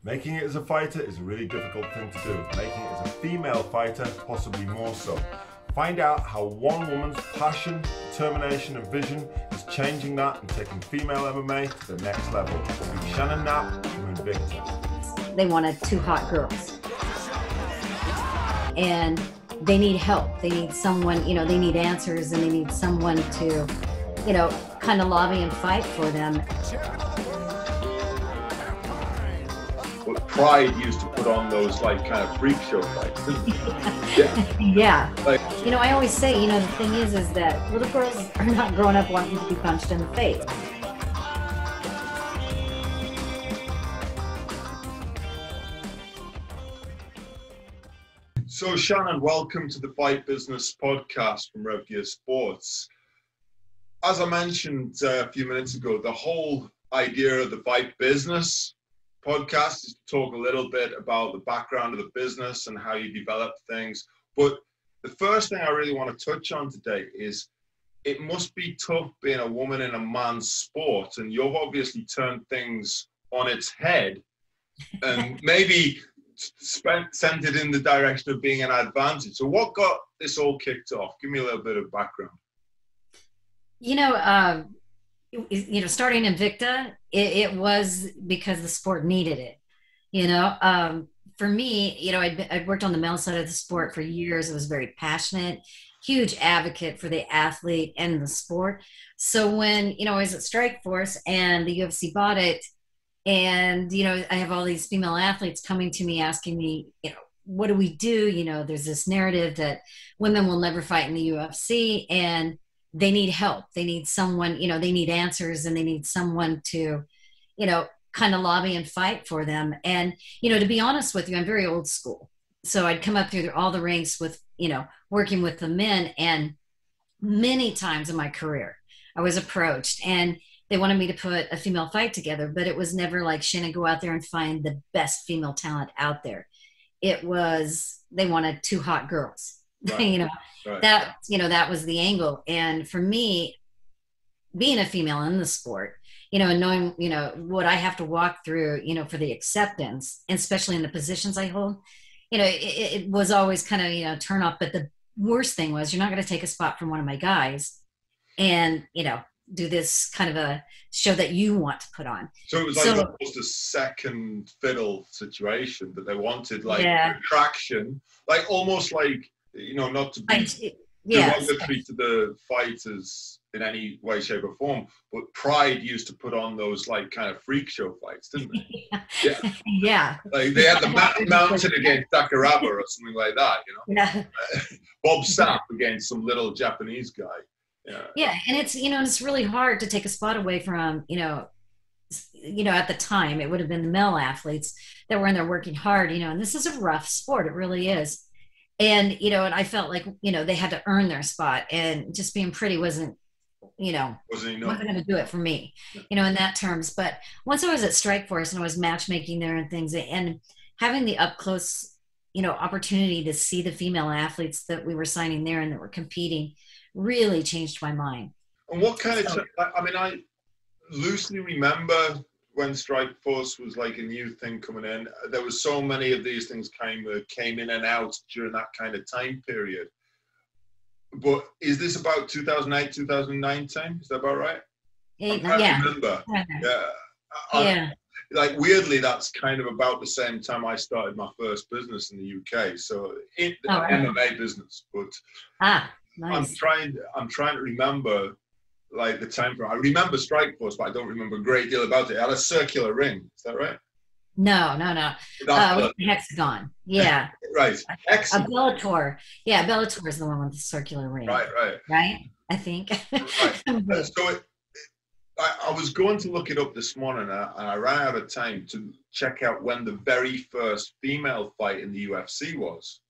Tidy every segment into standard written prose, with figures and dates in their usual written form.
Making it as a fighter is a really difficult thing to do. Making it as a female fighter, possibly more so. Find out how one woman's passion, determination and vision is changing that and taking female MMA to the next level. With Shannon Knapp from Invicta. They wanted two hot girls. And they need help. They need someone, they need answers, and they need someone to, kind of lobby and fight for them. But Pride used to put on those kind of freak show fights, didn't it? Yeah. I always say, the thing is that little girls are not growing up wanting to be punched in the face. So Shannon, welcome to the Fight Business podcast from REVGEAR Sports. As I mentioned a few minutes ago, the whole idea of the Fight Business podcast is to talk a little bit about the background of the business and how you develop things. But the first thing I really want to touch on today is it must be tough being a woman in a man's sport, and you've obviously turned things on its head and maybe sent it in the direction of being an advantage. So what got this all kicked off? Give me a little bit of background. Starting Invicta, it was because the sport needed it. For me, I'd worked on the male side of the sport for years. I was very passionate, huge advocate for the athlete and the sport. So when, I was at Strikeforce and the UFC bought it, and, I have all these female athletes coming to me asking me, what do we do? There's this narrative that women will never fight in the UFC, and they need help. They need someone, they need answers, and they need someone to, kind of lobby and fight for them. And, to be honest with you, I'm very old school. So I'd come up through all the ranks with, working with the men, and many times in my career, I was approached and they wanted me to put a female fight together, but it was never like, Shannon, go out there and find the best female talent out there. It was, they wanted two hot girls. Right. Right. That was the angle. And for me, being a female in the sport, and knowing, what I have to walk through, for the acceptance, and especially in the positions I hold, it was always kind of, turn off. But the worst thing was, you're not going to take a spot from one of my guys and, do this kind of a show that you want to put on. So it was almost a second fiddle situation that they wanted, attraction, almost not to be derogatory to the fighters in any way, shape or form, but Pride used to put on those kind of freak show fights, didn't they? Yeah. They had the mountain against Dakaraba or something like that, Yeah. Bob Sapp against some little Japanese guy. Yeah, and it's it's really hard to take a spot away from at the time it would have been the male athletes that were in there working hard, and this is a rough sport, it really is, and and I felt like they had to earn their spot, and just being pretty wasn't going to do it for me, in that terms. But once I was at Strikeforce and I was matchmaking there and things, and having the up close opportunity to see the female athletes that we were signing there and that were competing really changed my mind. And what kind of I loosely remember when Strikeforce was a new thing coming in. There was so many of these things came in and out during that kind of time period. But is this about 2008, 2009 time? Is that about right? Yeah. I remember. Yeah. Weirdly, that's kind of about the same time I started my first business in the UK. So MMA business, but nice. I'm trying to remember the time frame. I remember Strikeforce, but I don't remember a great deal about it. It had a circular ring. Is that right? No. Hexagon. Yeah. Right. Hexagon. Bellator. Yeah, Bellator is the one with the circular ring. Right. Right? I think. Right. So I was going to look it up this morning, and I ran out of time to check out when the very first female fight in the UFC was.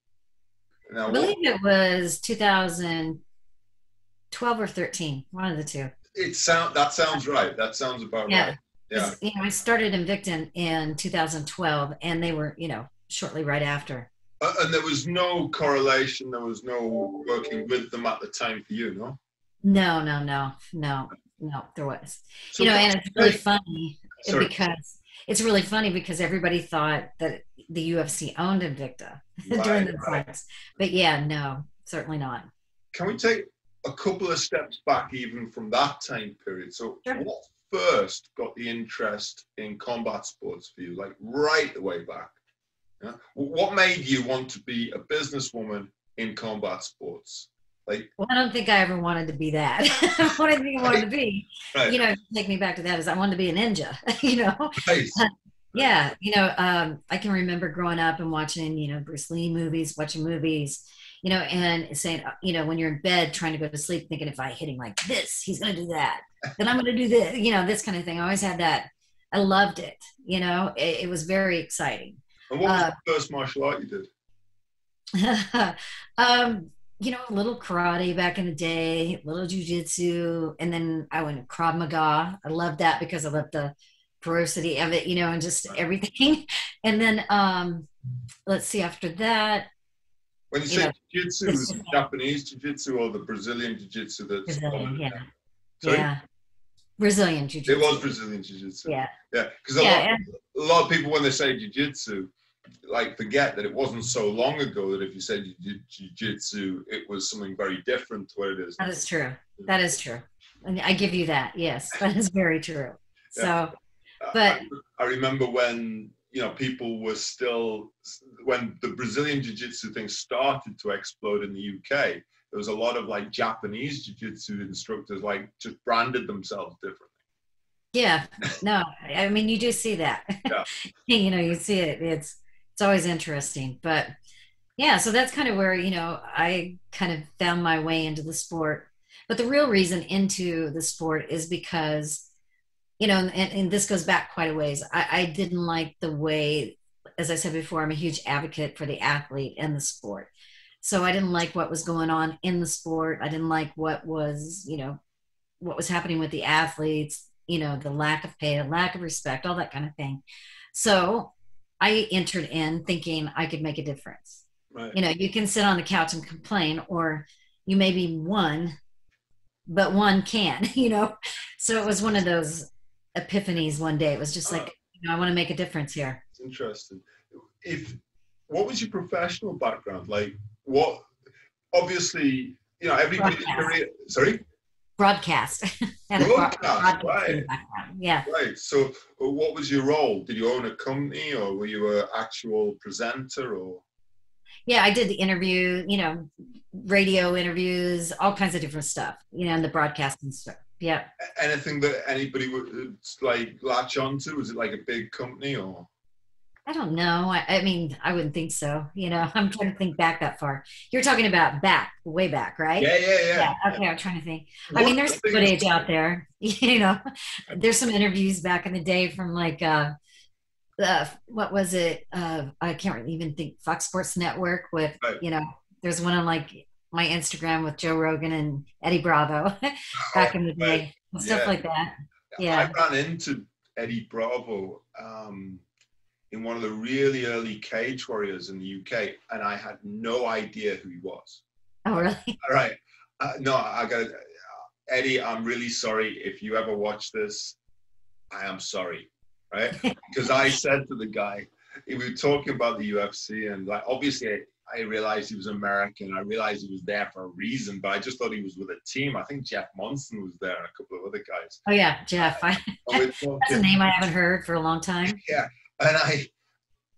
Now, I believe it was 2012 or 13, one of the two. That sounds right. That sounds about right. Yeah. I started Invicta in 2012, and they were, shortly right after. And there was no correlation. There was no working with them at the time for you, no? No, there was. So and it's really funny because It's really funny because everybody thought that the UFC owned Invicta during the fights. But yeah, no, certainly not. Can we take a couple of steps back even from that time period? So Sure. what first got the interest in combat sports for you, like right the way back? Yeah? What made you want to be a businesswoman in combat sports? Like, well, I don't think I ever wanted to be that. What I think I wanted to be, you know, take me back to that is I wanted to be a ninja, you know? Nice. Yeah, you know, I can remember growing up and watching, you know, Bruce Lee movies, watching movies, you know, and saying, you know, when you're in bed trying to go to sleep, thinking if I hit him like this, he's going to do that. Then I'm going to do this, you know, this kind of thing. I always had that. I loved it. You know, it was very exciting. And what was the first martial art you did? You know, a little karate back in the day, a little jujitsu, and then I went to Krav Maga. I loved that because I loved the ferocity of it, you know, and just everything. And then, let's see, after that. When you say jiu-jitsu, is it Japanese jiu-jitsu or the Brazilian jiu-jitsu? That's Brazilian, yeah. Sorry? Yeah. Brazilian jiu-jitsu. It was Brazilian jiu-jitsu. Yeah. Yeah, because a lot of people, when they say jiu-jitsu, like forget that it wasn't so long ago that if you said you did jiu-jitsu, it was something very different to what it is. That is true. That is true. And I give you that. Yes, that is very true. Yeah. So, but I remember when, you know, people were still, when the Brazilian jiu-jitsu thing started to explode in the UK, there was a lot of like Japanese jiu-jitsu instructors like just branded themselves differently. yeah, no, I mean, you do see that. Yeah. You know, you see it. It's always interesting. But yeah, so that's kind of where, you know, I kind of found my way into the sport. But the real reason into the sport is because, you know, and this goes back quite a ways. I didn't like the way, as I said before, I'm a huge advocate for the athlete and the sport. So I didn't like what was going on in the sport. I didn't like what was, you know, what was happening with the athletes, you know, the lack of pay, the lack of respect, all that kind of thing. So I entered in thinking I could make a difference. Right. You know, you can sit on the couch and complain, or you may be one, but one can, you know. So it was one of those epiphanies one day. It was just like, you know, I want to make a difference here. It's interesting. What was your professional background? Like, what, obviously, you know, everybody's career, sorry? Broadcast. Broadcast, right. Yeah. Right. So what was your role? Did you own a company, or were you an actual presenter, or? Yeah, I did the interview, you know, radio interviews, all kinds of different stuff, you know, and the broadcasting stuff. Yeah. Anything that anybody would like latch onto? Was it like a big company, or? I don't know. I mean, I wouldn't think so. You know, I'm trying to think back that far. You're talking about way back, right? Yeah. Okay, I'm trying to think. I mean, there's footage out there. You know, there's some interviews back in the day from like, what was it? I can't even think. Fox Sports Network with, you know, there's one on like my Instagram with Joe Rogan and Eddie Bravo back in the day, and stuff like that. Yeah. I ran into Eddie Bravo in one of the really early Cage Warriors in the UK, and I had no idea who he was. Oh, really? All right. No, I got Eddie, I'm really sorry. If you ever watch this, I am sorry, right? Because I said to the guy, we were talking about the UFC, and like, obviously I realized he was American. I realized he was there for a reason, but I just thought he was with a team. I think Jeff Monson was there and a couple of other guys. Oh yeah, Jeff. That's a name I haven't heard for a long time. Yeah. And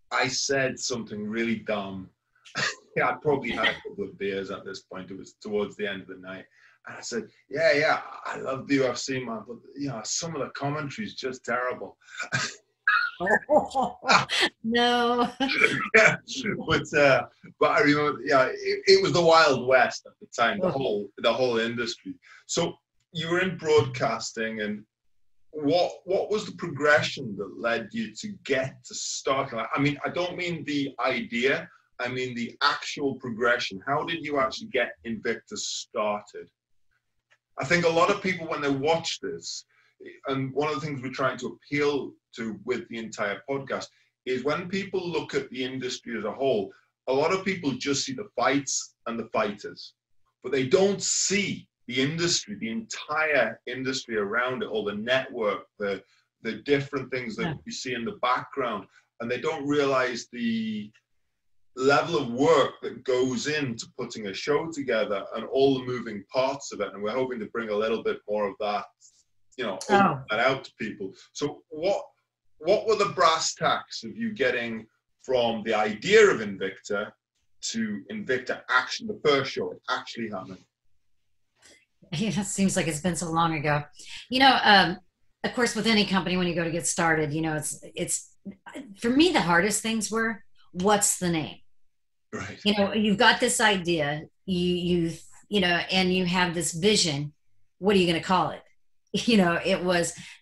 I said something really dumb. I probably had a couple of beers at this point. It was towards the end of the night. And I said, yeah, I love the UFC, man, but, you know, some of the commentary is just terrible. No. Yeah, but I remember, yeah, it was the Wild West at the time, the whole industry. So you were in broadcasting, and what was the progression that led you to get to start? I mean, I don't mean the idea, I mean the actual progression. How did you actually get Invicta started? I think a lot of people, when they watch this, and one of the things we're trying to appeal to with the entire podcast is when people look at the industry as a whole, a lot of people just see the fights and the fighters, but they don't see the industry, the entire industry around it, all the network, the the different things that we see in the background, and they don't realize the level of work that goes into putting a show together and all the moving parts of it. And we're hoping to bring a little bit more of that, you know, open that out to people. So what were the brass tacks of you getting from the idea of Invicta to Invicta action, the first show actually happening? It seems like it's been so long ago. You know, of course, with any company, when you go to get started, you know, it's for me, the hardest things were, what's the name? Right. You know, you've got this idea, you know, and you have this vision. What are you going to call it? You know,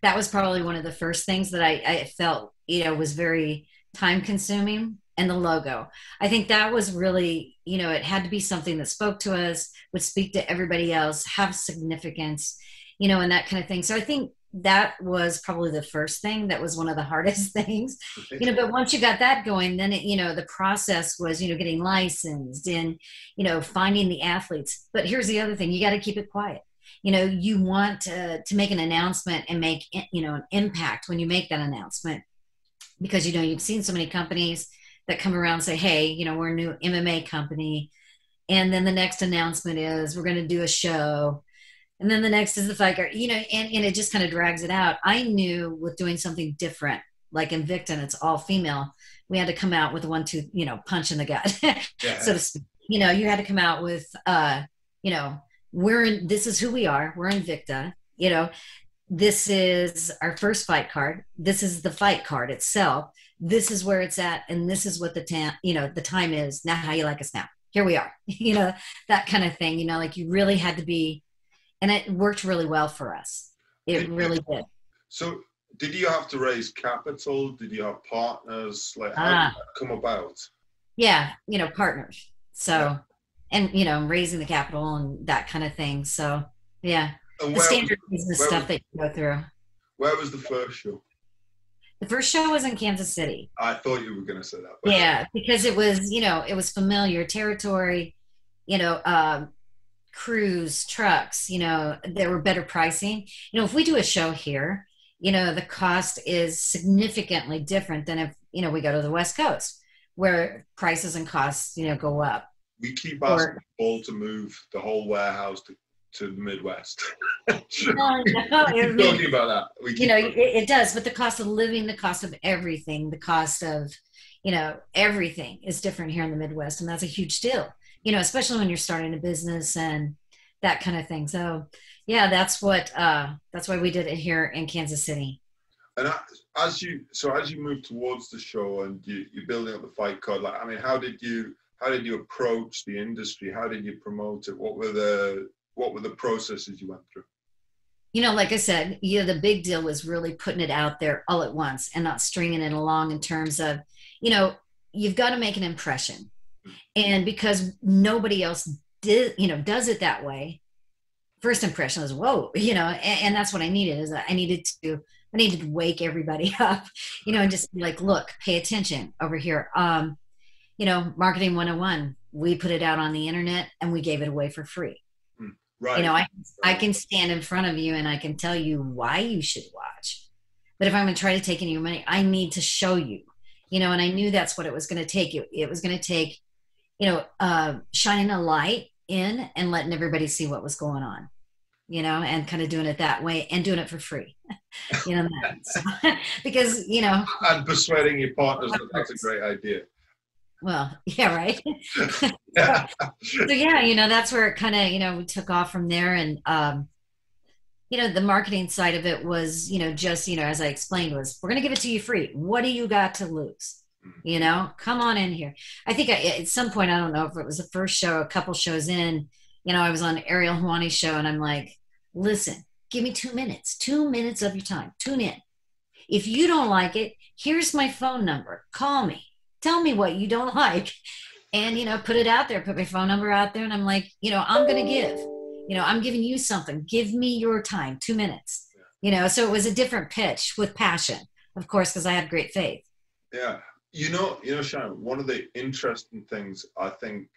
that was probably one of the first things that I felt, you know, was very time consuming. And the logo, I think that was really, you know, it had to be something that spoke to us, would speak to everybody else, have significance, you know, and that kind of thing. So I think that was probably the first thing that was one of the hardest things, you know, but once you got that going, then it, you know, the process was, you know, getting licensed and, you know, finding the athletes. But here's the other thing, you got to keep it quiet. You know, you want to make an announcement and make, you know, an impact when you make that announcement, because, you know, you've seen so many companies that come around and say, hey, you know, we're a new MMA company. And then the next announcement is we're going to do a show. And then the next is the fight card, you know, and it just kind of drags it out. I knew with doing something different, like Invicta, and it's all female, we had to come out with a 1-2, you know, punch in the gut, so to speak. You know, you had to come out with, you know, this is who we are. We're Invicta, you know, this is our first fight card. This is the fight card itself. This is where it's at, and this is what the time is. Now, how you like us now? Here we are. You know, that kind of thing. You know, like you really had to be, and it worked really well for us. It really did. So, did you have to raise capital? Did you have partners? Like, how did that come about? Yeah, you know, partners. So, and you know, raising the capital and that kind of thing. So, yeah, the standard business stuff that you go through. Where was the first show? The first show was in Kansas City. I thought you were going to say that. Yeah, because it was, you know, it was familiar territory, you know, crews, trucks, you know, there were better pricing. You know, if we do a show here, you know, the cost is significantly different than if, you know, we go to the West Coast where prices and costs, you know, go up. We keep asking people to move the whole warehouse to the Midwest. No, talking about that. You know, it does, but the cost of living, the cost of everything, the cost of, you know, everything is different here in the Midwest, and that's a huge deal. You know, especially when you're starting a business and that kind of thing. So, yeah, that's why we did it here in Kansas City. And as you move towards the show and you're building up the fight card, like, I mean, how did you approach the industry? How did you promote it? What were the processes you went through? You know, like I said, you know, the big deal was really putting it out there all at once and not stringing it along in terms of, you know, you've got to make an impression. And because nobody else does it that way, first impression is, whoa, you know, and that's what I needed, is I needed to wake everybody up, you know, and just be like, look, pay attention over here. You know, Marketing 101, we put it out on the internet and we gave it away for free. Right. You know, I can stand in front of you and I can tell you why you should watch. But if I'm going to try to take any of your money, I need to show you, you know, and I knew that's what it was going to take. It was going to take, you know, shining a light in and letting everybody see what was going on, you know, and kind of doing it that way and doing it for free, you know, so, because, you know. And persuading your partners that that's a great idea. Well, yeah, right. So yeah, you know, that's where it kind of, you know, we took off from there. And, you know, the marketing side of it was, you know, just, you know, as I explained, was we're going to give it to you free. What do you got to lose? You know, come on in here. I think at some point, I don't know if it was the first show, a couple shows in, you know, I was on Ariel Helwani's show and I'm like, listen, give me 2 minutes of your time. Tune in. If you don't like it, here's my phone number. Call me. Tell me what you don't like, and, you know, put it out there, put my phone number out there. And I'm like, you know, I'm going to give, you know, I'm giving you something. Give me your time, 2 minutes, you know? So it was a different pitch with passion, of course, because I had great faith. Yeah. You know, Shannon, one of the interesting things, I think,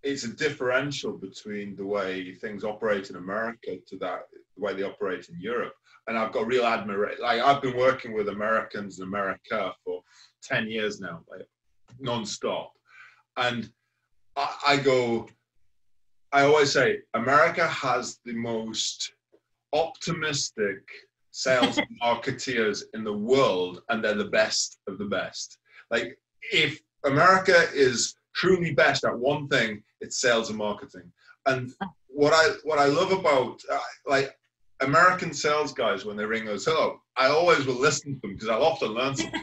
it's a differential between the way things operate in America to the way they operate in Europe. And I've got real admiration. Like, I've been working with Americans in America for 10 years now, like non-stop. And I always say, America has the most optimistic sales marketeers in the world, and they're the best of the best. Like, if America is truly best at one thing, it's sales and marketing. And what I love about like American sales guys, when they ring us, hello, I always will listen to them because I'll often learn something.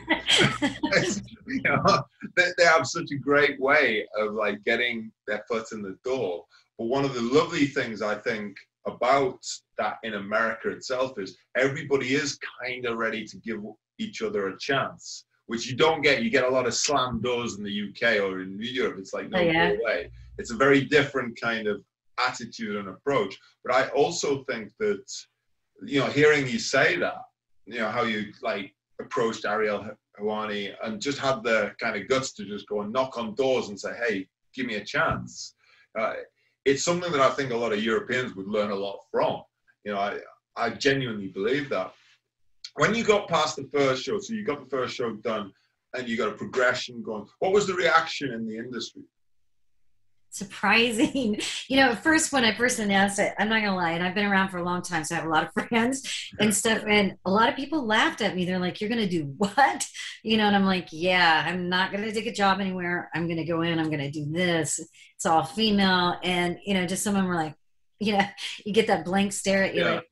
You know, they have such a great way of like getting their foot in the door. But one of the lovely things I think about that in America itself is everybody is kind of ready to give each other a chance, which you don't get. You get a lot of slam doors in the UK or in Europe. It's like, no, go away. It's a very different kind of attitude and approach. But I also think that, you know, hearing you say that, you know, how you like approached Ariel Helwani and just had the kind of guts to just go and knock on doors and say, hey, give me a chance. It's something that I think a lot of Europeans would learn a lot from. You know, I genuinely believe that. When you got past the first show, so you got the first show done and you got a progression going, what was the reaction in the industry? Surprising. You know, at first, when I first announced it, I'm not gonna lie, and I've been around for a long time, so I have a lot of friends and stuff, and a lot of people laughed at me. They're like, you're gonna do what? You know, and I'm like, yeah, I'm not gonna take a job anywhere. I'm gonna go in, I'm gonna do this. It's all female. And, you know, just some of them were like, you know, you get that blank stare at you, like,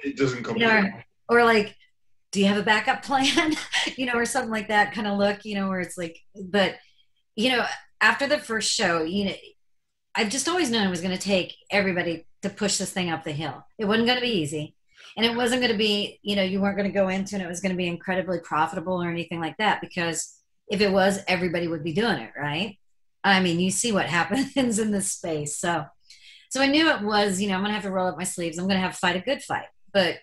it doesn't come, you know, or like, do you have a backup plan? You know, or something like that kind of look, you know, where it's like, but, you know, after the first show, you know, I've just always known it was going to take everybody to push this thing up the hill. It wasn't going to be easy. And it wasn't going to be, you know, you weren't going to go into and it was going to be incredibly profitable or anything like that, because if it was, everybody would be doing it, right? I mean, you see what happens in this space. So I knew it was, you know, I'm going to have to roll up my sleeves. I'm going to have to fight a good fight. But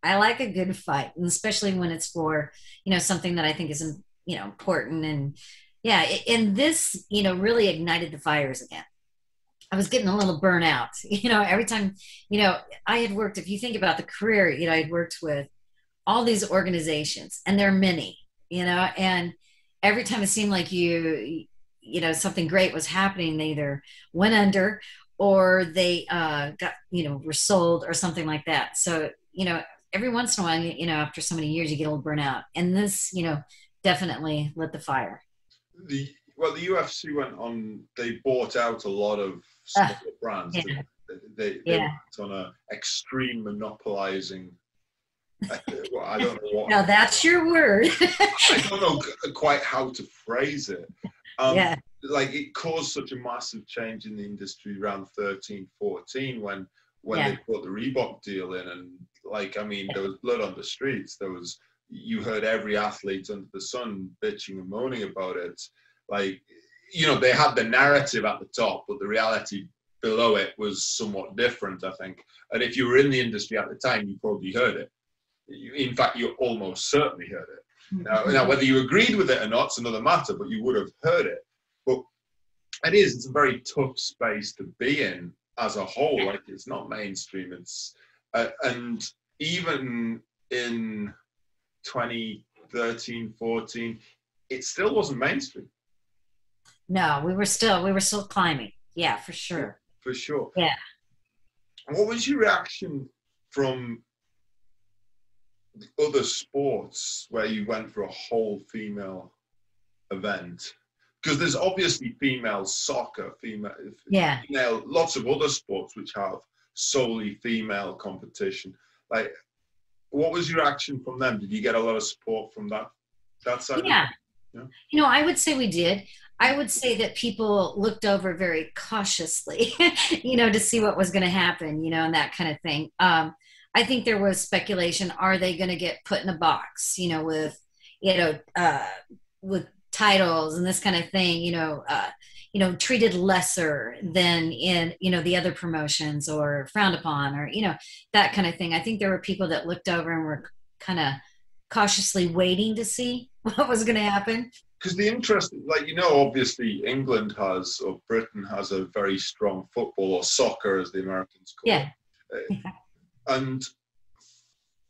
I like a good fight, and especially when it's for, you know, something that I think is, you know, important. And yeah, and this, you know, really ignited the fires again. I was getting a little burnout, you know, every time, you know, I had worked, if you think about the career, you know, I'd worked with all these organizations, and there are many, you know, and every time it seemed like you know, something great was happening, they either went under or they got, you know, were sold or something like that. So, you know, every once in a while, you know, after so many years, you get a little burnout, and this, you know, definitely lit the fire. Well, the UFC went on, they bought out a lot of smaller brands. Yeah. They went on an extreme monopolizing. I don't know what. Now that's your word. I don't know quite how to phrase it. Like, it caused such a massive change in the industry around 13, 14 when they put the Reebok deal in, and like, I mean, there was blood on the streets. You heard every athlete under the sun bitching and moaning about it. Like, you know, they had the narrative at the top, but the reality below it was somewhat different, I think. And if you were in the industry at the time, you probably heard it. In fact, you almost certainly heard it. Now, whether you agreed with it or not, it's another matter, but you would have heard it. But it's a very tough space to be in as a whole. Like, it's not mainstream. It's and even in 2013, 14, it still wasn't mainstream. No, we were still climbing. Yeah, for sure. For sure. Yeah. What was your reaction from the other sports where you went for a whole female event? Because there's obviously female soccer, female, lots of other sports which have solely female competition. Like, what was your reaction from them? Did you get a lot of support from that side? Yeah. You know, I would say we did. I would say that people looked over very cautiously, you know, to see what was going to happen, you know, and that kind of thing. I think there was speculation. Are they going to get put in a box, you know, with titles and this kind of thing, you know, treated lesser than in, you know, the other promotions, or frowned upon, or, you know, that kind of thing. I think there were people that looked over and were kind of cautiously waiting to see what was going to happen. Because the interest, like, you know, obviously England has, or Britain has, a very strong football, or soccer as the Americans call it. And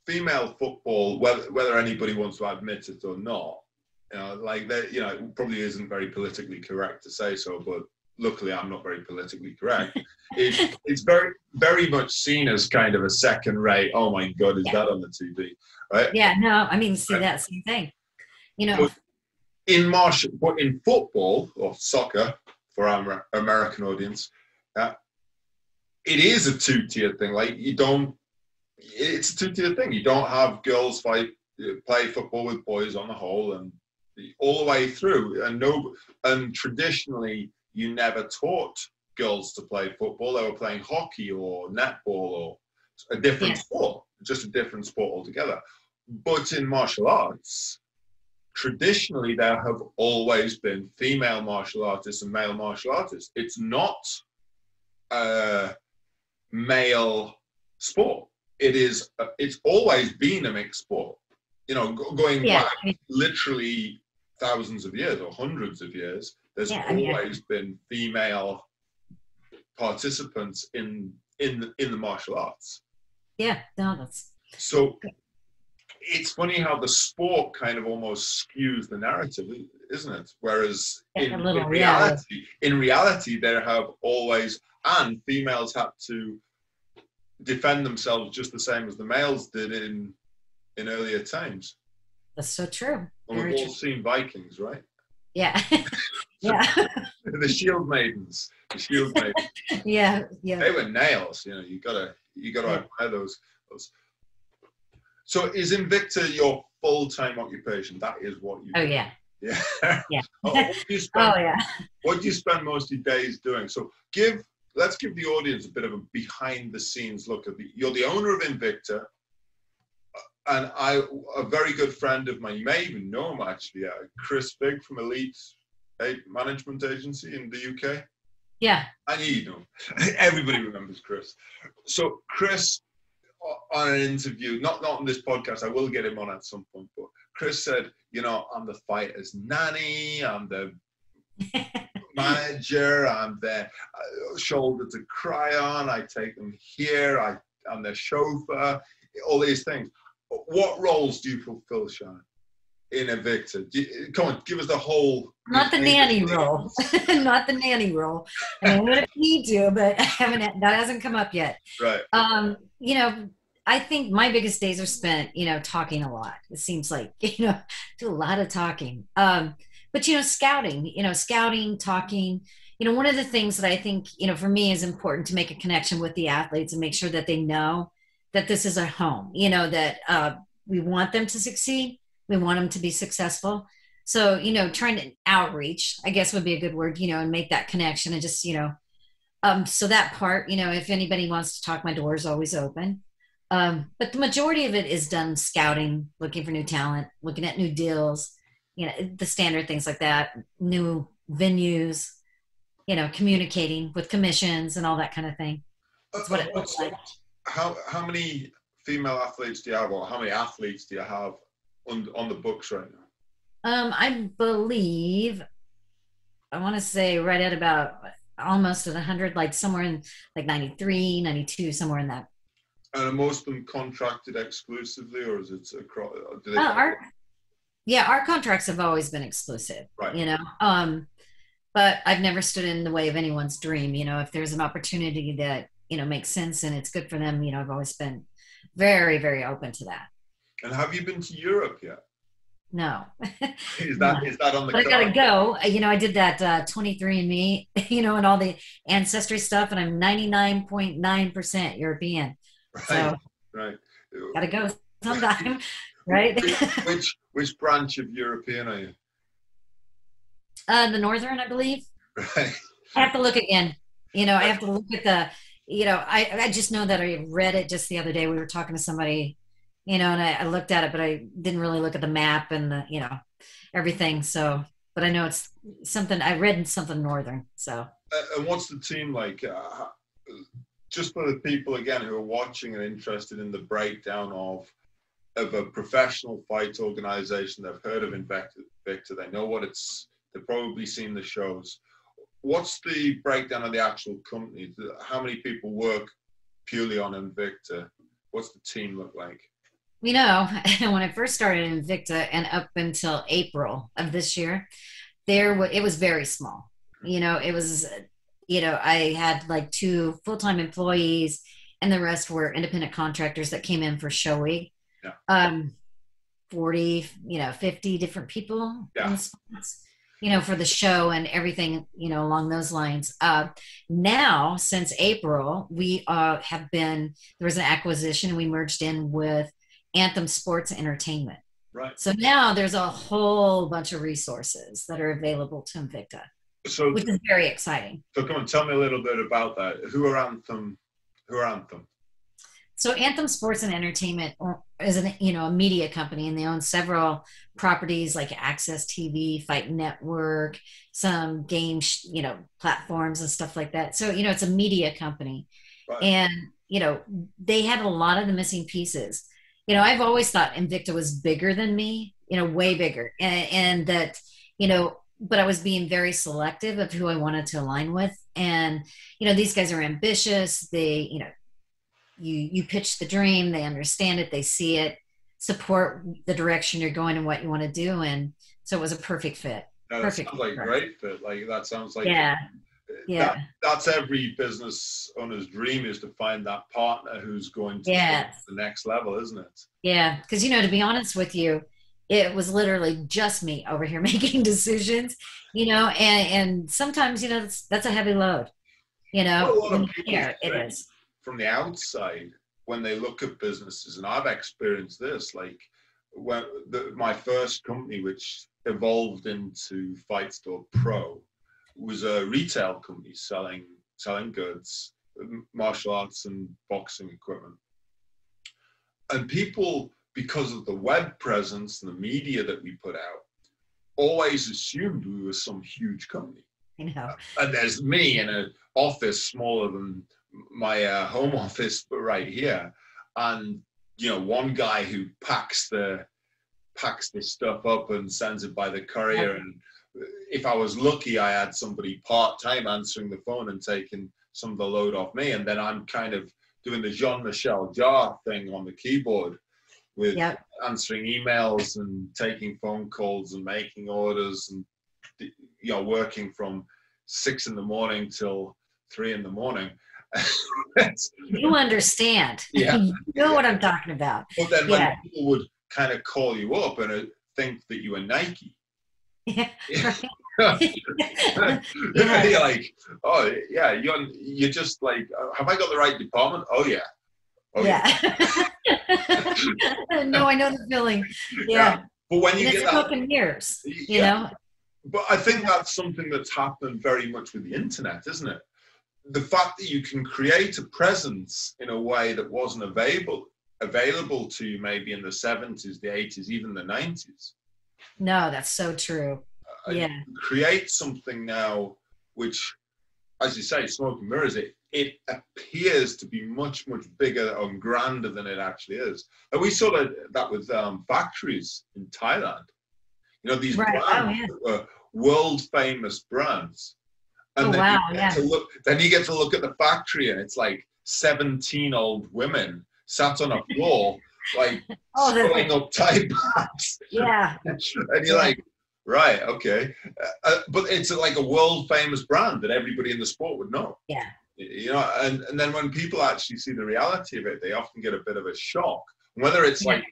female football, whether anybody wants to admit it or not, like that, it probably isn't very politically correct to say so, but luckily I'm not very politically correct. It's very, very much seen as kind of a second rate. Oh my God, is that on the TV? Right? Yeah, no, I mean, see that same thing. But in football or soccer, for our American audience, it is a two-tiered thing. Like it's a two-tiered thing. You don't have girls play football with boys on the whole, and all the way through. And traditionally, you never taught girls to play football. They were playing hockey or netball or a different sport, just a different sport altogether. But in martial arts, traditionally, there have always been female martial artists and male martial artists. It's not a male sport. It's always been a mixed sport. Going back literally thousands of years or hundreds of years, there's always been female participants in the martial arts. Yeah, no, that's so. It's funny how the sport kind of almost skews the narrative, isn't it? Whereas in reality, there have always, and females had to defend themselves just the same as the males did in earlier times. That's so true. And we've all seen Vikings, right? Yeah. Yeah. The shield maidens. Yeah. They were nails. You gotta admire those. So is Invicta your full-time occupation? That is what you do. Oh, yeah. Yeah. Yeah. What do you spend most of your days doing? So let's give the audience a bit of a behind-the-scenes look at you're the owner of Invicta, and a very good friend of mine, you may even know him actually, Chris Bigg from Elite Management Agency in the UK. Yeah. And you know, everybody remembers Chris. So Chris, on an interview, not on this podcast, I will get him on at some point, but Chris said, I'm the fighter's nanny, I'm the manager, I'm their shoulder to cry on, I take them here, I'm their chauffeur, all these things. What roles do you fulfill, Shannon, in Invicta? Come on, give us the whole... Not the nanny role. Not the nanny role. I mean, what if we do, but that hasn't come up yet. Right. I think my biggest days are spent, talking a lot. It seems like, do a lot of talking. But, scouting, talking, one of the things that I think, for me is important to make a connection with the athletes and make sure that they know that this is a home, that we want them to succeed. We want them to be successful. So, trying to outreach, I guess would be a good word, and make that connection and just, so that part, if anybody wants to talk, my door is always open. But the majority of it is done scouting, looking for new talent, looking at new deals, the standard things like that, new venues, communicating with commissions and all that kind of thing. That's what it looks like. How many female athletes do you have, or how many athletes do you have on the books right now? I believe, I want to say right at about almost at 100, like somewhere in like 93, 92, somewhere in that. And are most of them contracted exclusively, or is it across? Our contracts have always been exclusive, right. But I've never stood in the way of anyone's dream. If there's an opportunity that, makes sense and it's good for them, I've always been very, very open to that. And have you been to Europe yet? No. Is that on the But I gotta go. I did that 23andMe, and all the ancestry stuff, and I'm 99.9% European. Right. So, right. Gotta go sometime, right? Which branch of European are you? The northern, I believe. Right. I have to look again. I have to look at the. I just know that I read it just the other day. We were talking to somebody, and I looked at it, but I didn't really look at the map and the, everything. So, but I know it's something I read in something northern. So. And what's the team like? Just for the people again who are watching and interested in the breakdown of a professional fight organization, they've heard of Invicta, they know what they've probably seen the shows. What's the breakdown of the actual company? How many people work purely on Invicta? What's the team look like? You know, when I first started Invicta and up until April of this year, it was very small. You know, it was, you know, I had like 2 full-time employees and the rest were independent contractors that came in for show week. Yeah. 40, 50 different people Yeah. in the spots, for the show and everything, along those lines. Now, since April, we there was an acquisition. We merged in with Anthem Sports Entertainment. Right. So now there's a whole bunch of resources that are available to Invicta, which is very exciting. So come on, tell me a little bit about that. Who are Anthem? So Anthem Sports and Entertainment is a media company, and they own several properties like Access TV, Fight Network, some game, platforms and stuff like that. So, it's a media company. Right. And, they had a lot of the missing pieces. I've always thought Invicta was bigger than me, way bigger. And that, but I was being very selective of who I wanted to align with. And, these guys are ambitious. They, you pitch the dream, they understand it, they see it, support the direction you're going and what you want to do. And so it was a perfect fit. That sounds like a great fit. Like that sounds like, that's every business owner's dream, is to find that partner who's going to take the next level, isn't it? Yeah. Because, to be honest with you, it was literally just me over here making decisions, and sometimes, that's a heavy load, Well, a lot of people it is. From the outside, when they look at businesses, and I've experienced this, like when my first company, which evolved into Fight Store Pro, was a retail company selling goods, martial arts and boxing equipment. And people, because of the web presence and the media that we put out, always assumed we were some huge company. I know. And there's me in an office smaller than my home office, but right here, and one guy who packs the stuff up and sends it by the courier. And if I was lucky, I had somebody part-time answering the phone and taking some of the load off me, and then I'm kind of doing the Jean-Michel Jarre thing on the keyboard with answering emails and taking phone calls and making orders, and working from 6 a.m. till 3 a.m. You understand. Yeah. You know what I'm talking about. But then when people would kind of call you up and think that you were Nike. Yeah. You're like, oh yeah, you're just like, have I got the right department? Oh yeah. No, I know the feeling. Yeah. But when you get that, smoke and mirrors, you know. But I think that's something that's happened very much with the internet, isn't it? The fact that you can create a presence in a way that wasn't available to you maybe in the 70s, the 80s, even the 90s. No, that's so true. Create something now which, as you say, smoke and mirrors, it appears to be much, much bigger and grander than it actually is. And we saw that with factories in Thailand. These brands that were world famous brands. And then you get to look at the factory, and it's like 17 old women sat on a floor, like sewing up Thai bags. Yeah. And you're like, right, okay. But it's like a world famous brand that everybody in the sport would know. Yeah. And then when people actually see the reality of it, they often get a bit of a shock. Whether it's like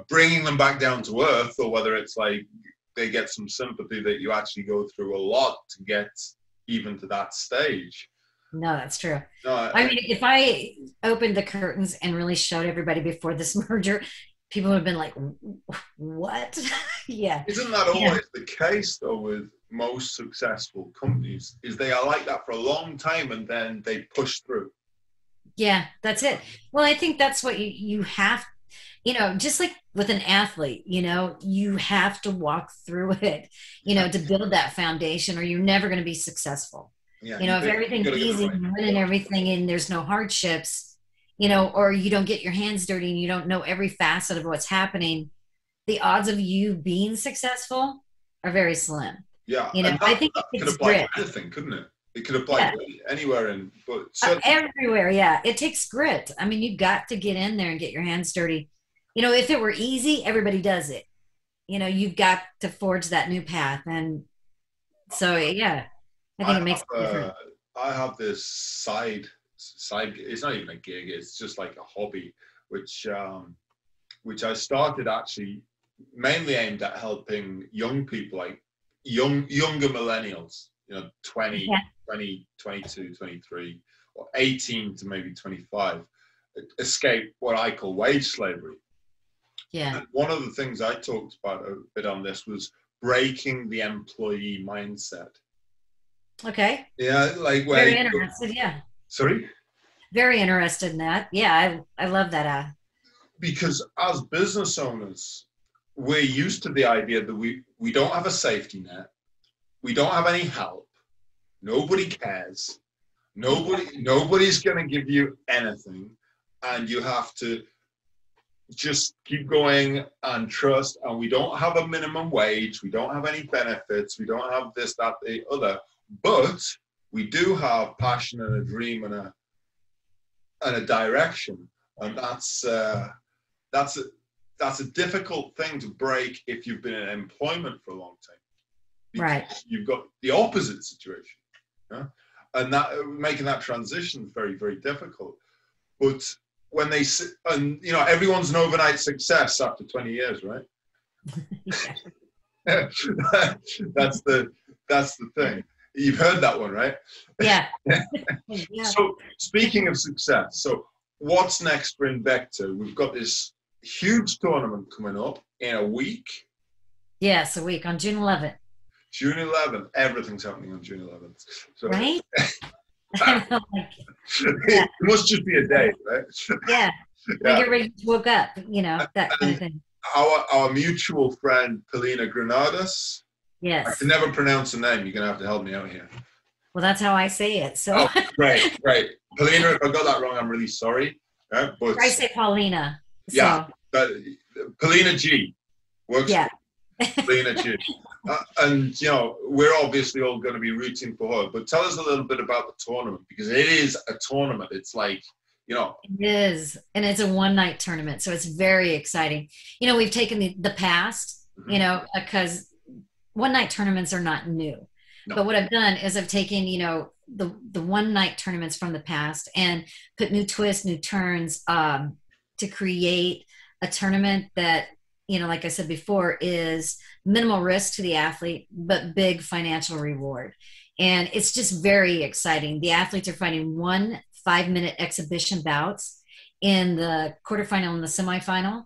bringing them back down to earth, or whether it's like they get some sympathy that you actually go through a lot to get even to that stage. No, that's true. No, I mean, if I opened the curtains and really showed everybody before this merger, people would have been like, what? Yeah. Isn't that always the case, though, with most successful companies, is they are like that for a long time and then they push through? Yeah, that's it. Well, I think that's what you have, just like with an athlete, you have to walk through it, to build that foundation, or you're never going to be successful. Yeah, if everything's easy and winning everything and there's no hardships, or you don't get your hands dirty and you don't know every facet of what's happening, the odds of you being successful are very slim. Yeah. I think that it's could apply grit. to anything, couldn't it? It could apply anywhere but everywhere. Yeah, it takes grit. I mean, you've got to get in there and get your hands dirty. You know, if it were easy, everybody does it. You know, you've got to forge that new path, and so yeah, I think it makes a difference. I have this side. It's not even a gig. It's just like a hobby, which I started actually mainly aimed at helping young people, like younger millennials, you know, 20, 22, 23, or 18 to maybe 25, escape what I call wage slavery. Yeah. And one of the things I talked about a bit on this was breaking the employee mindset. Okay. Yeah, like very interested. Yeah. Sorry. Very interested in that. Yeah, I love that. Because as business owners, we're used to the idea that we don't have a safety net, we don't have any help, nobody cares, nobody's going to give you anything, and you have to just keep going and trust. And we don't have a minimum wage, we don't have any benefits, we don't have this, that, the other, but we do have passion and a dream and a direction, and that's a difficult thing to break if you've been in employment for a long time. Right. You've got the opposite situation, yeah? And that making that transition is very, very difficult. But when they and you know, everyone's an overnight success after 20 years, right? That's the thing. You've heard that one, right? Yeah. Yeah. So speaking of success, so what's next for Invicta? We've got this huge tournament coming up in a week. Yes, a week on June 11th. June 11th. Everything's happening on June 11th. So, right? It must just be a day, right? Yeah. Like everybody just woke up, you know, that kind of thing. Our mutual friend, Polina Granados. Yes. I can never pronounce the name. You're going to have to help me out here. Well, that's how I say it. So. Oh, great. Polina, if I got that wrong, I'm really sorry. But I say Paulina. So. Yeah, but Polina G works. Yeah. Polina G. And, you know, we're obviously all going to be rooting for her. But tell us a little bit about the tournament, because it is a tournament. It's like, you know. It is. And it's a one-night tournament. So it's very exciting. You know, we've taken the past, you know, because one-night tournaments are not new. No. But what I've done is I've taken, you know, the one-night tournaments from the past and put new twists, new turns to create a tournament that, you know, like I said before, is minimal risk to the athlete, but big financial reward. And it's just very exciting. The athletes are fighting 1 5-minute exhibition bouts in the quarterfinal and the semifinal.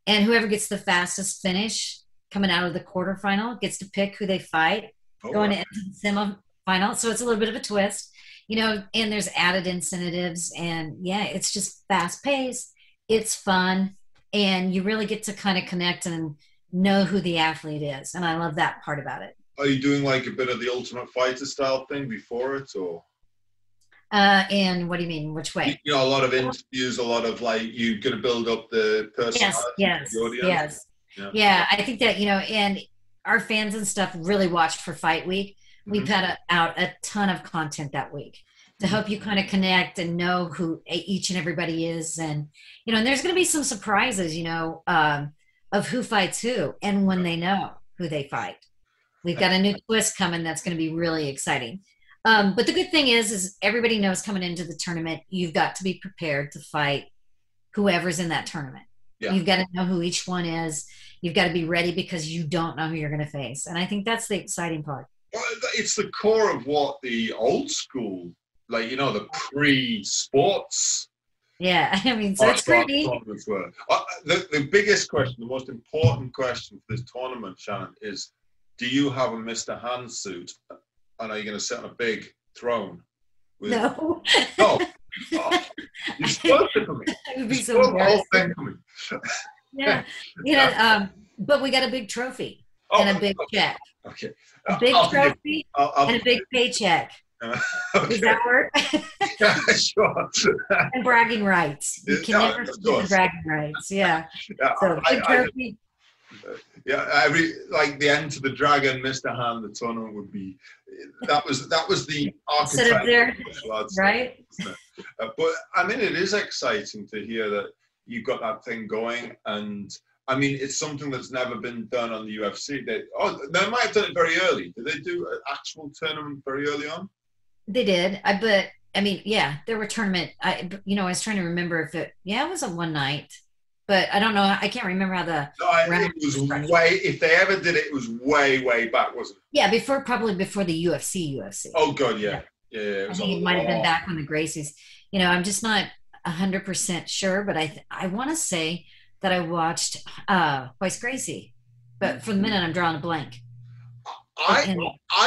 And whoever gets the fastest finish coming out of the quarterfinal gets to pick who they fight going into the semifinal. So it's a little bit of a twist, you know, and there's added incentives. And yeah, it's just fast paced. It's fun. And you really get to kind of connect and know who the athlete is. And I love that part about it. Are you doing like a bit of the Ultimate Fighter style thing before it, or? And what do you mean? Which way? You know, a lot of interviews, a lot of like, you're going to build up the personality of the audience. Yes. Yeah, I think that, you know, and our fans and stuff really watch for Fight Week. We put out a ton of content that week to help you kind of connect and know who each and everybody is. And, you know, and there's going to be some surprises, you know, of who fights who and when they know who they fight. We've got a new twist coming that's going to be really exciting. But the good thing is everybody knows coming into the tournament, you've got to be prepared to fight whoever's in that tournament. Yeah. You've got to know who each one is. You've got to be ready because you don't know who you're going to face. And I think that's the exciting part. Well, it's the core of what the old school, like, you know, the pre-sports. Yeah, I mean, so it's pretty. The biggest question, the most important question for this tournament, Shannon, is do you have a Mr. Hand suit? And are you going to sit on a big throne? No. No. Oh, you're supposed to come in. It would be so embarrassing. Yeah. Yeah. But we got a big trophy and a big check. Okay. A big trophy and a big paycheck. Okay. Does that work? Yeah, sure. And bragging rights. You can never forget the bragging rights. Yeah. So big trophy. Yeah, like the Enter the Dragon, Mr. Han, the tournament would be. That was the archetype there, right? But I mean, it is exciting to hear that you've got that thing going, and I mean, it's something that's never been done on the UFC. They might have done it very early. Did they do an actual tournament very early on? They did, but I mean, yeah, there were tournament. I was trying to remember if it was a one night. But I don't know. I can't remember how the. No, it was way. If they ever did it, it was way back, wasn't it? Yeah, probably before the UFC. Oh God, yeah. It I think it might have been back when the Gracies. I'm just not 100% sure, but I want to say that I watched Royce Gracie, but for the minute I'm drawing a blank. I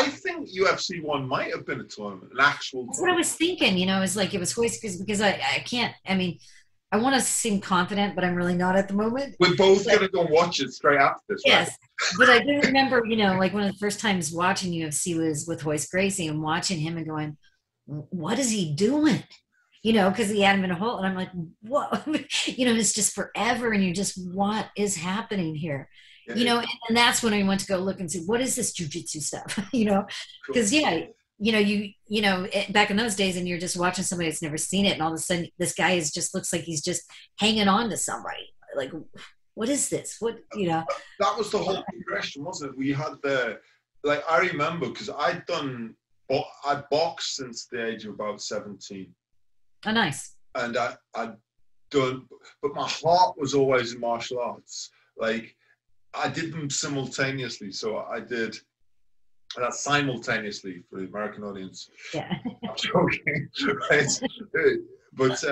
think UFC 1 might have been a tournament, an actual. That's what I was thinking. It was like it was Royce Gracie because I can't. I mean. I want to seem confident, but I'm really not at the moment. We're both going to go watch it straight after this. Yes. Right? But I do remember, like one of the first times watching UFC was with Royce Gracie and watching him and going, what is he doing? Because he had him in a hole. And I'm like, what? It's just forever. And you're just, what is happening here? And that's when I went to go look and see, what is this jujitsu stuff? Because, back in those days and you're just watching somebody that's never seen it and all of a sudden this guy just looks like he's just hanging on to somebody. Like, what is this? That was the whole progression, wasn't it? We had I remember because I boxed since the age of about 17. Oh, nice. And I'd done, but my heart was always in martial arts. Like, I did them simultaneously. So I did simultaneously for the American audience. Yeah. I'm joking, right? But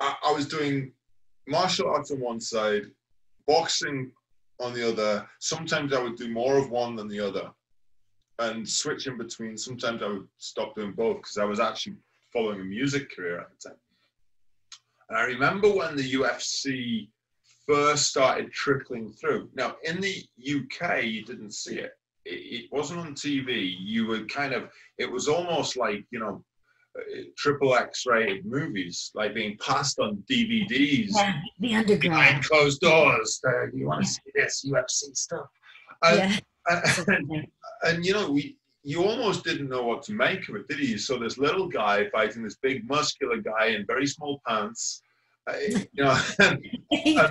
I was doing martial arts on one side, boxing on the other. Sometimes I would do more of one than the other and switch in between. Sometimes I would stop doing both because I was actually following a music career at the time. And I remember when the UFC first started trickling through. Now, in the UK, you didn't see it. It wasn't on TV. You were it was almost like, triple X-rated movies, like being passed on DVDs. Yeah, the underground. Behind closed doors. You want to see this UFC stuff. And you almost didn't know what to make of it, did you? You saw this little guy fighting this big muscular guy in very small pants. And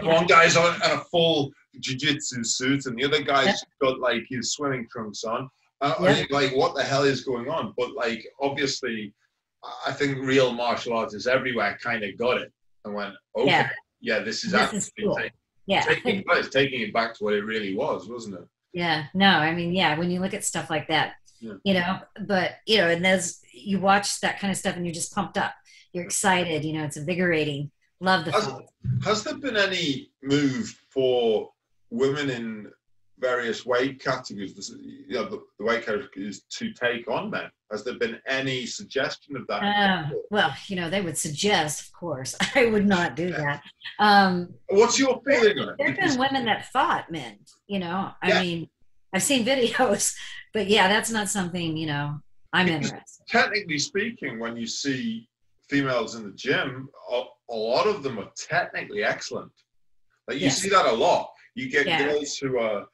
one guy's on a full jiu-jitsu suit and the other guy's got like his swimming trunks on. Like, what the hell is going on? But like, obviously, I think real martial artists everywhere kind of got it and went, okay, this is actually cool. taking it back to what it really was, wasn't it? Yeah, no, I mean, when you look at stuff like that, but and you watch that kind of stuff and you're just pumped up. You're excited, it's invigorating. Love the fight. Has there been any move for women in various weight categories, the weight categories to take on men? Has there been any suggestion of that? Well, they would suggest, of course. I would not do that. What's your feeling on it? There have been women that fought men, I mean, I've seen videos, but that's not something, I'm interested. Technically speaking, when you see females in the gym, a lot of them are technically excellent. Like you see that a lot. You get girls who are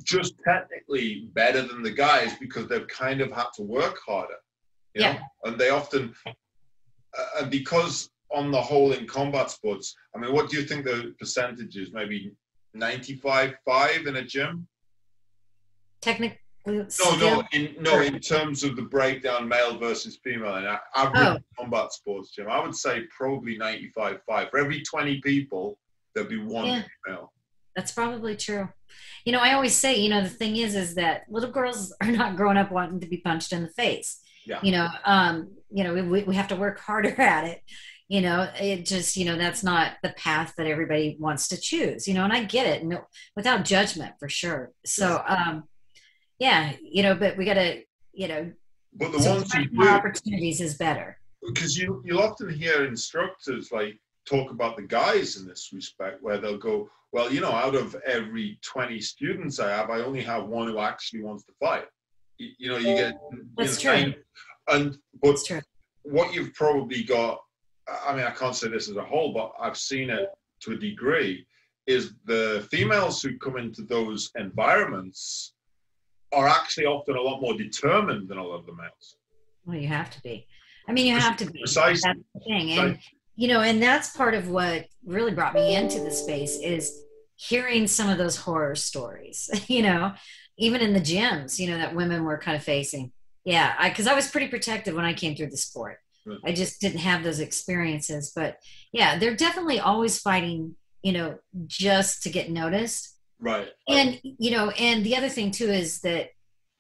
just technically better than the guys because they've kind of had to work harder. You know? And they often, and because on the whole in combat sports, I mean, what do you think the percentage is? Maybe 95-5 in a gym? Technically. In terms of the breakdown, male versus female, and average combat sports gym, I would say probably 95-5. For every 20 people, there'd be one female. That's probably true. I always say, the thing is that little girls are not growing up wanting to be punched in the face. Yeah. We have to work harder at it. It just, that's not the path that everybody wants to choose. And I get it, without judgment for sure. So, but we got to, but the ones who do opportunities is better. Because you'll often hear instructors like talk about the guys in this respect, where they'll go, well, out of every 20 students I have, I only have one who actually wants to fight. You get. That's true. But what you've probably got, I mean, I can't say this as a whole, but I've seen it to a degree, is the females who come into those environments are actually often a lot more determined than a lot of the males. Well, you have to be. I mean, you have to be. Precisely. That's the thing. And, you know, and that's part of what really brought me into the space is hearing some of those horror stories, you know, even in the gyms, you know, that women were kind of facing. Yeah, because I was pretty protective when I came through the sport. Right. I just didn't have those experiences. But, yeah, they're definitely always fighting, you know, just to get noticed. Right. And, you know, and the other thing, too, is that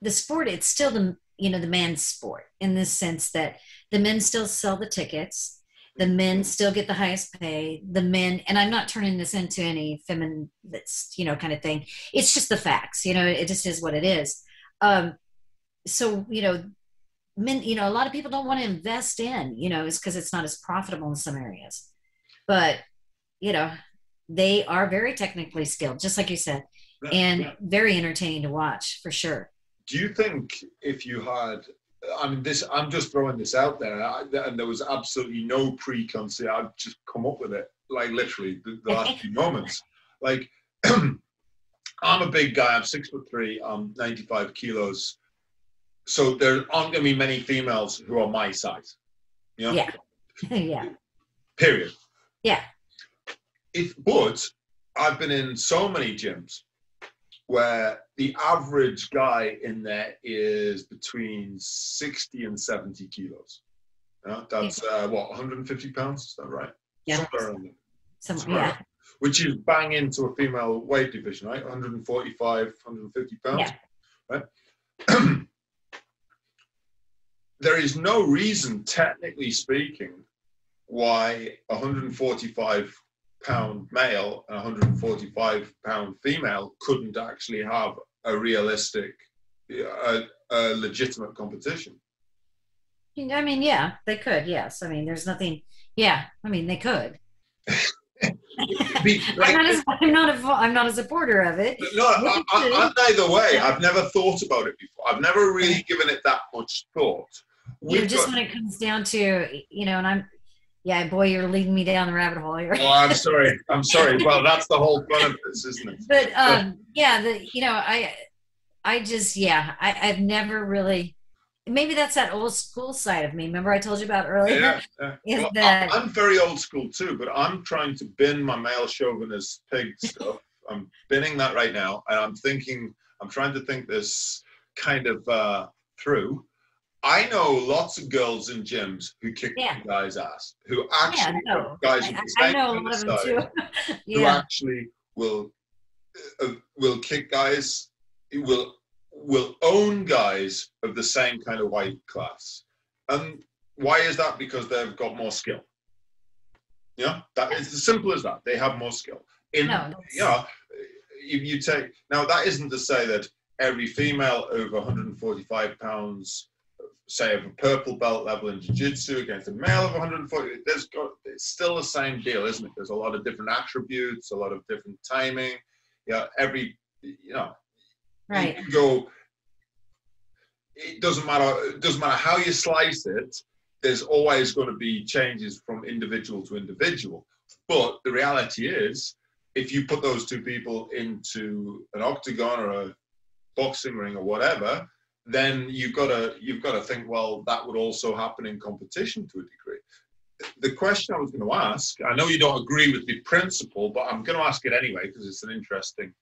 the sport, it's still the, you know, the man's sport in this sense that the men still sell the tickets. The men still get the highest pay. The men, and I'm not turning this into any feminine, that's, you know, kind of thing. It's just the facts, you know, it just is what it is. So, you know, men, you know, a lot of people don't want to invest in, you know, it's because it's not as profitable in some areas. But, you know, they are very technically skilled, just like you said, and very entertaining to watch for sure. Do you think if you had, I mean, this, I'm just throwing this out there, and there was absolutely no preconceived, I've just come up with it, like literally the last few moments. Like, I'm a big guy, I'm 6'3", I'm 95 kilos. So there aren't going to be many females who are my size. You know? Yeah. Yeah. Period. Yeah. But I've been in so many gyms where the average guy in there is between 60 and 70 kilos. That's what, 150 pounds? Is that right? Yeah. Somewhere around there. Somewhere, yeah. Which is bang into a female weight division, right? 145, 150 pounds. Yeah. Right? There is no reason, technically speaking, why a 145-pound male and a 145-pound female couldn't actually have a realistic, a legitimate competition. I mean, yeah, they could. Yes, I mean, there's nothing. Yeah, I mean, they could. I'm not a supporter of it. No, I'm neither way. I've never thought about it before. I've never really given it that much thought. When it comes down to, you know, and boy, you're leading me down the rabbit hole here. Oh, I'm sorry. Well, that's the whole fun of this, isn't it? But you know, I've never really. Maybe that's that old school side of me. Remember I told you about earlier? Yeah. Well, I'm very old school too, but I'm trying to bin my male chauvinist pig stuff. I'm binning that right now, and I'm trying to think this kind of through. I know lots of girls in gyms who kick guys' ass, who actually guys with the same kind of size, who actually will kick guys, will own guys of the same kind of weight class. And why is that? Because they've got more skill. Yeah, that is as simple as that. They have more skill. You take, now that isn't to say that every female over 145 pounds, say of a purple belt level in jiu-jitsu against a male of 140, it's still the same deal, isn't it? There's a lot of different attributes, a lot of different timing. Yeah, right. You can go, it doesn't matter how you slice it, there's always going to be changes from individual to individual. But the reality is, if you put those two people into an octagon or a boxing ring or whatever, then you've got to think, well, that would also happen in competition to a degree. The question I was going to ask, I know you don't agree with the principle, but I'm going to ask it anyway because it's an interesting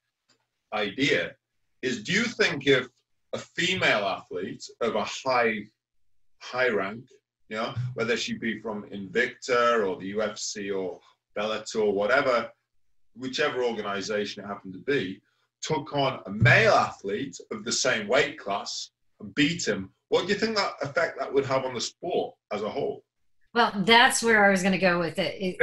idea, is do you think if a female athlete of a high rank, you know, whether she be from Invicta or the UFC or Bellator or whatever, whichever organization it happened to be, took on a male athlete of the same weight class and beat him, what do you think that effect that would have on the sport as a whole? Well, that's where I was going to go with it.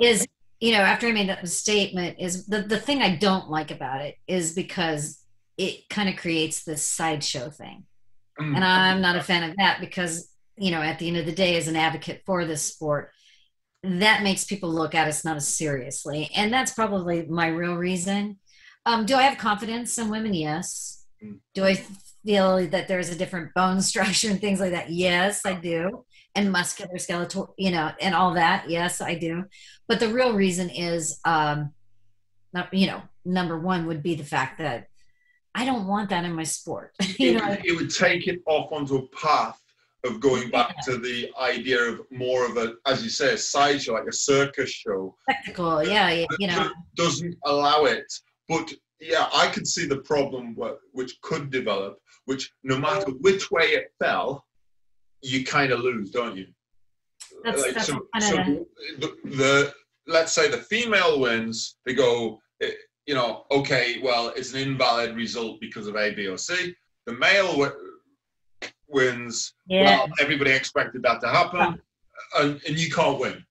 Is, you know, after I made that statement, is the thing I don't like about it is because it kind of creates this sideshow thing. And I'm not a fan of that because, you know, at the end of the day, as an advocate for this sport, that makes people look at us not as seriously. And that's probably my real reason. Do I have confidence in women? Yes. Do I feel that there's a different bone structure and things like that? Yes, I do. And muscular skeletal, you know, and all that. Yes, I do. But the real reason is number one would be the fact that I don't want that in my sport. It would take it off onto a path of going back to the idea of more of a, as you say, a sideshow, like a circus show. Spectacle, Doesn't allow it. But yeah, I could see the problem which could develop, which no matter which way it fell, you kind of lose, don't you? Let's say the female wins, they go, okay, well, it's an invalid result because of A, B, or C. The male wins, well, everybody expected that to happen, and you can't win.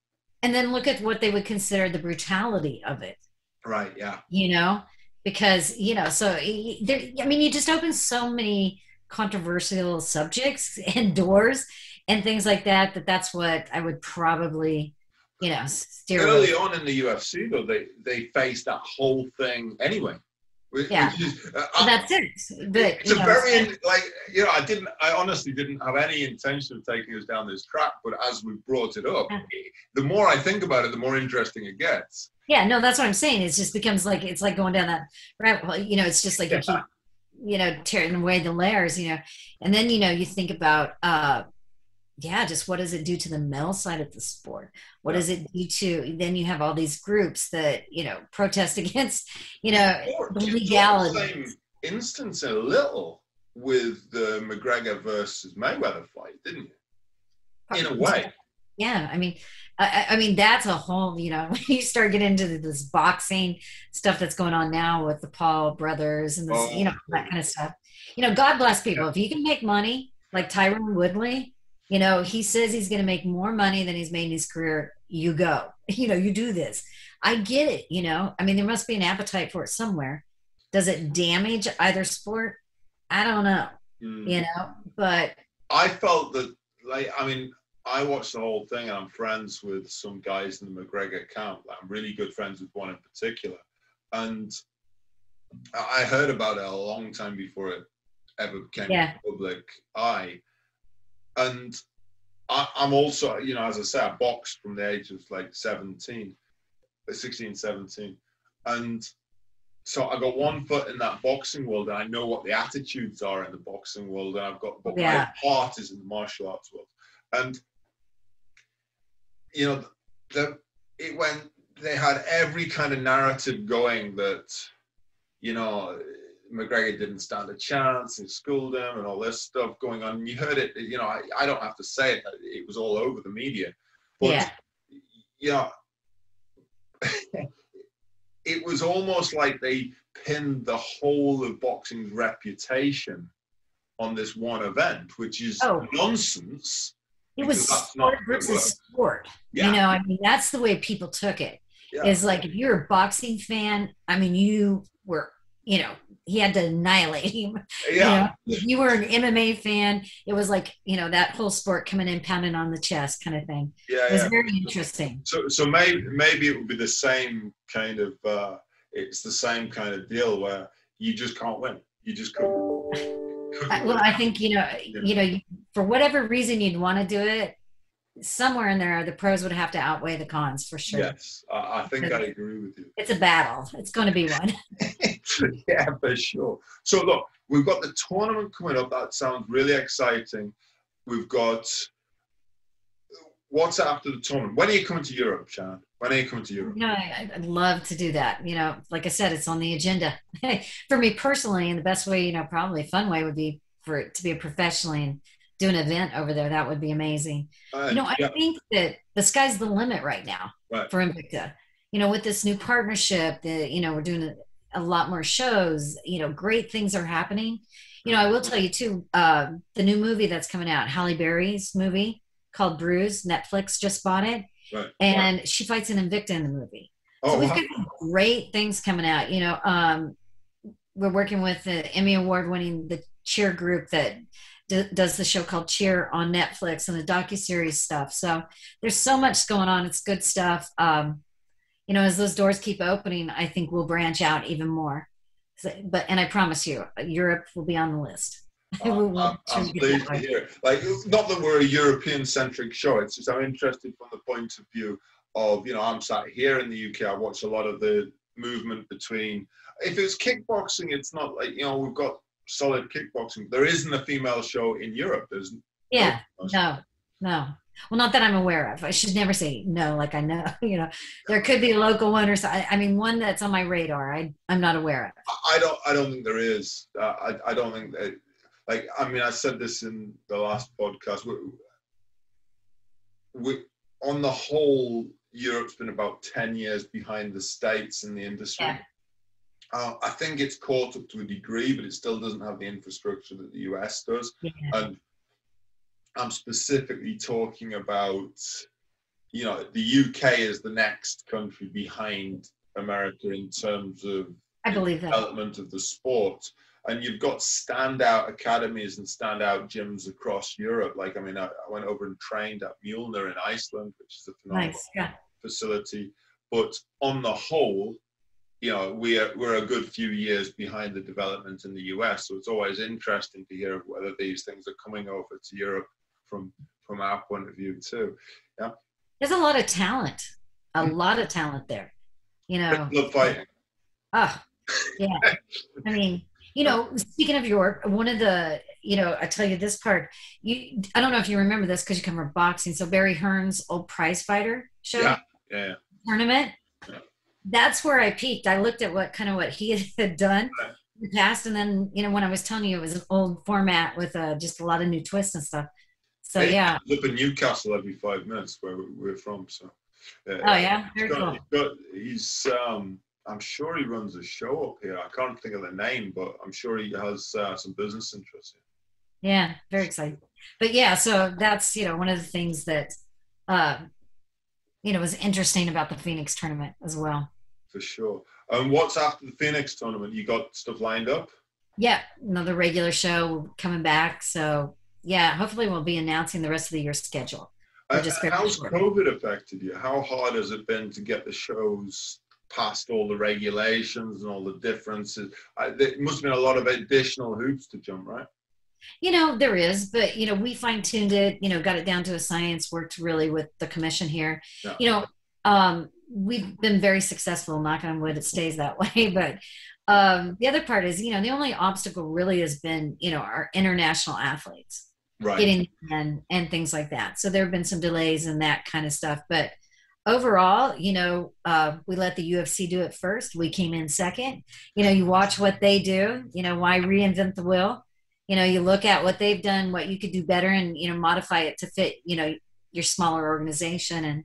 And then look at what they would consider the brutality of it. Right, yeah. Because, so, you just open so many controversial subjects and doors and things like that, that's what I would probably, steer early on in the UFC, though, they faced that whole thing anyway. That's it. But it's I honestly didn't have any intention of taking us down this track, but as we brought it up, the more I think about it, the more interesting it gets. Yeah, no, that's what I'm saying. It just becomes like, it's like going down that rabbit hole. It's just like you keep, tearing away the layers, and then, you think about, just what does it do to the male side of the sport? What does it do to, then you have all these groups that, protest against, the legality. The same instance a little with the McGregor versus Mayweather fight, didn't you? In a way. Yeah, I mean that's a whole, when you start getting into this boxing stuff that's going on now with the Paul brothers and this, that kind of stuff. God bless people. If you can make money like Tyron Woodley, he says he's going to make more money than he's made in his career. You go, you do this. I get it. There must be an appetite for it somewhere. Does it damage either sport? I don't know, but I felt that, I watched the whole thing and I'm friends with some guys in the McGregor camp. I'm really good friends with one in particular. And I heard about it a long time before it ever came to the public eye. And I'm also, as I say, I boxed from the age of 16, 17. And so I got one foot in that boxing world and I know what the attitudes are in the boxing world. And I've got, but my heart is in the martial arts world. And, they had every kind of narrative going that, McGregor didn't stand a chance, he schooled him and all this stuff going on. And you heard it, I don't have to say it, it was all over the media. But, it was almost like they pinned the whole of boxing's reputation on this one event, which is nonsense. It was sport versus sport. Yeah. That's the way people took it. Yeah. Is like, if you're a boxing fan, you were, he had to annihilate him. Yeah. If you were an MMA fan, it was like, that whole sport coming in, pounding on the chest kind of thing. Yeah. It was very interesting. So maybe it would be the same kind of, it's the same kind of deal where you just can't win. You just couldn't. Well, I think, for whatever reason you'd want to do it, somewhere in there, the pros would have to outweigh the cons for sure. Yes, I think I agree with you. It's a battle. It's going to be one. Yeah, for sure. So look, we've got the tournament coming up. That sounds really exciting. We've got, what's after the tournament? When are you coming to Europe, Shannon? When are you coming to Europe? I'd love to do that. Like I said, it's on the agenda. For me personally, and the best way, probably a fun way would be for it to be a professionally and do an event over there. That would be amazing. I think that the sky's the limit right now for Invicta. With this new partnership, we're doing a lot more shows. Great things are happening. I will tell you too, the new movie that's coming out, Halle Berry's movie called Bruise. Netflix just bought it. Right. And she fights an Invicta in the movie. So we've got great things coming out. We're working with the Emmy Award winning the Cheer group that does the show called Cheer on Netflix and the docuseries stuff. So there's so much going on. It's good stuff. As those doors keep opening, I think we'll branch out even more. And I promise you, Europe will be on the list. I'm pleased to hear. Not that we're a European-centric show. It's just I'm interested from the point of view of, I'm sat here in the UK. I watch a lot of the movement between, if it's kickboxing, it's not like, you know, we've got solid kickboxing. There isn't a female show in Europe. There's no. Well, not that I'm aware of. I should never say no, like I know, you know, there could be a local one or so. I mean, one that's on my radar. I'm not aware of. I don't think there is. I don't think that, like, I mean, I said this in the last podcast. We on the whole, Europe's been about 10 years behind the States in the industry. Yeah. I think it's caught up to a degree, but it still doesn't have the infrastructure that the US does. Yeah. And I'm specifically talking about, you know, the UK is the next country behind America in terms of I believe that. development of the sport. And you've got standout academies and standout gyms across Europe. Like, I mean, I went over and trained at Mjolnir in Iceland, which is a phenomenal facility. But on the whole, you know, we're a good few years behind the development in the US. So it's always interesting to hear whether these things are coming over to Europe from our point of view too. Yeah. There's a lot of talent, there, you know. Love fighting. Oh, yeah. I mean, you know, speaking of Europe, one of the, you know, I tell you this part, I don't know if you remember this because you come from boxing. So Barry Hearn's old prize fighter show tournament. Yeah. That's where I peaked. I looked at what he had done in the past. And then, you know, when I was telling you it was an old format with just a lot of new twists and stuff. So, yeah. I live in Newcastle every 5 minutes where we're from. So, Very cool. He's I'm sure he runs a show up here. I can't think of the name, but I'm sure he has some business interests here. Yeah, very exciting. But yeah, so that's, you know, one of the things that, you know, was interesting about the Phoenix tournament as well. For sure. And what's after the Phoenix tournament? You got stuff lined up? Yeah, another regular show coming back. So yeah, hopefully we'll be announcing the rest of the year's schedule. How's COVID affected you? How hard has it been to get the shows past all the regulations and all the differences? There must have been a lot of additional hoops to jump, right? You know, there is, but, you know, we fine-tuned it, you know, got it down to a science, worked really with the commission here. Yeah. You know, we've been very successful, knock on wood, it stays that way. But the other part is, you know, the only obstacle really has been, you know, our international athletes getting in and things like that. So there have been some delays and that kind of stuff. But overall, you know, we let the UFC do it first. We came in second. You know, you watch what they do. You know, why reinvent the wheel? You know, you look at what they've done, what you could do better, and, you know, modify it to fit, you know, your smaller organization. And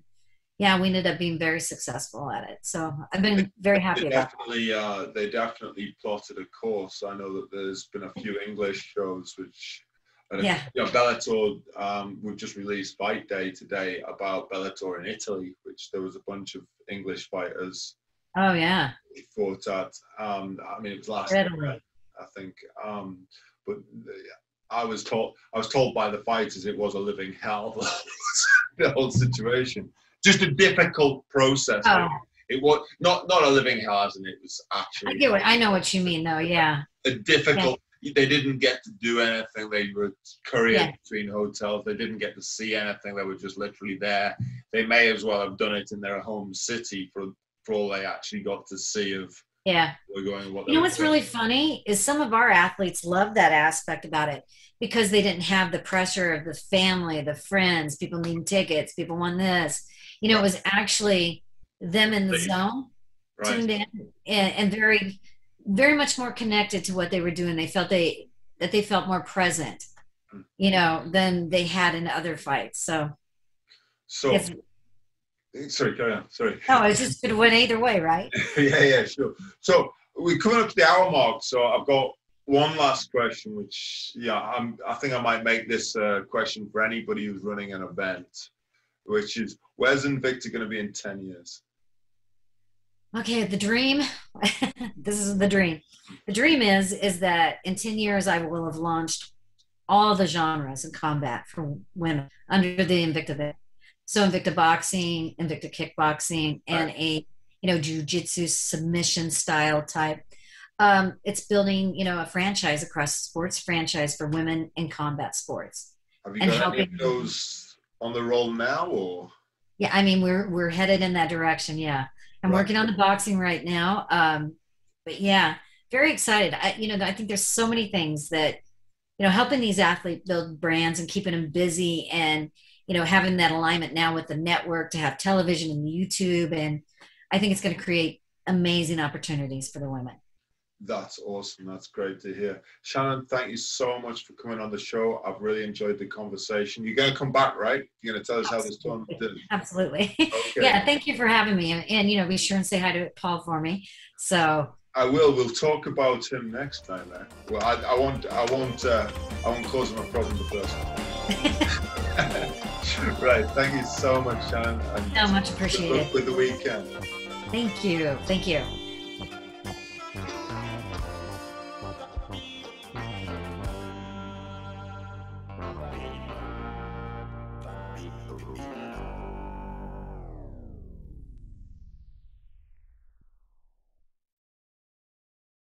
yeah, we ended up being very successful at it. So I've been very happy about it. They definitely plotted a course. I know that there's been a few English shows which, you know, Bellator, we've just released Fight Day today about Bellator in Italy, which there was a bunch of English fighters. Oh, yeah. Fought at. I mean, it was last year, I think. But I was told by the fighters it was a living hell, the whole situation. Just a difficult process. Oh. It was not a living hell, as in it was actually. I know what you mean, though. Yeah. A difficult. Yeah. They didn't get to do anything. They were couriered between hotels. They didn't get to see anything. They were just literally there. They may as well have done it in their home city for all they actually got to see of. Yeah. You know what's really funny is some of our athletes love that aspect about it because they didn't have the pressure of the family, the friends, people needing tickets, people want this. You know, it was actually them in the zone, tuned in, and very, very much more connected to what they were doing. They felt that they felt more present, you know, than they had in other fights. So sorry, carry on. Sorry. No, it's just could have went either way, right? yeah, sure. So we're coming up to the hour mark. So I've got one last question, which I think I might make this a question for anybody who's running an event, which is, where's Invicta going to be in 10 years? Okay, the dream. This is the dream. The dream is that in 10 years I will have launched all the genres in combat for women under the Invicta banner. So Invicta boxing, Invicta kickboxing, and a, you know, jiu-jitsu submission style type. It's building, you know, a franchise across sports franchise for women in combat sports. Have you got any of those on the roll now, or? Yeah, I mean, we're headed in that direction. Yeah, I'm working on the boxing right now. But yeah, very excited. I think there's so many things that, helping these athletes build brands and keeping them busy, and, having that alignment now with the network to have television and YouTube. And I think it's going to create amazing opportunities for the women. That's awesome. That's great to hear. Shannon, thank you so much for coming on the show. I've really enjoyed the conversation. You're going to come back, right? You're going to tell us how this tournament did. Absolutely. Okay. Yeah, thank you for having me. And be sure and say hi to Paul for me. So I will. We'll talk about him next time. Well, I won't cause him a problem the first time. Right. Thank you so much, Shannon. So much appreciated. Good luck with the weekend. Thank you. Thank you.